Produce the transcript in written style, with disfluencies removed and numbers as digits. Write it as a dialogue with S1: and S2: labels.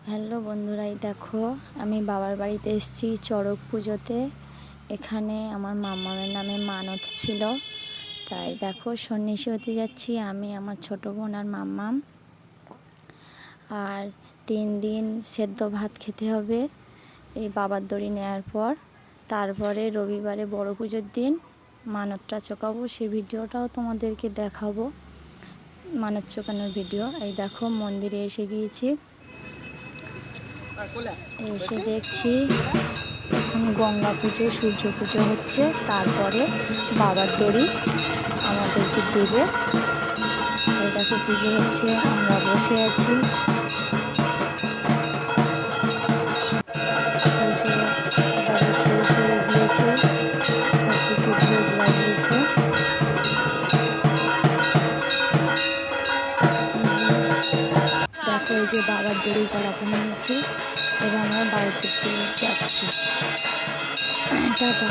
S1: Hello বন্ধুরা, এই দেখো আমি বাবার বাড়িতে এসেছি চড়ক পুজোতে। এখানে আমার মামামের নামে মানত ছিল, তাই দেখো সন্ন্যাসী হতে যাচ্ছি আমি, আমার ছোট বোন আর মাম্মাম। আর 3 দিন সেদ্ধ ভাত খেতে হবে এই বাবার দড়ি নেওয়ার পর। তারপরে রবিবারে বড় পুজোর দিন মানতটা চোকাবো, সেই ভিডিওটাও তোমাদেরকে দেখাবো, মানত চোকানোর ভিডিও। এই দেখো মন্দিরে এসে গিয়েছি, এসে দেখছি এখন গঙ্গা পুজো সূর্য পুজো হচ্ছে, তারপরে বাবার দড়ি আমাদেরকে দেবে। এই দেখো পুজো হচ্ছে, আমরা বসে আছি। পুজো এবারে শেষ হয়ে গিয়েছে, ঠাকুরকে ভোগ লাগিয়েছে। দেখো এই যে বাবার দড়ি গলাতে নিয়েছি, এবার আমরা বাড়ি করতে যাচ্ছি। টাটা।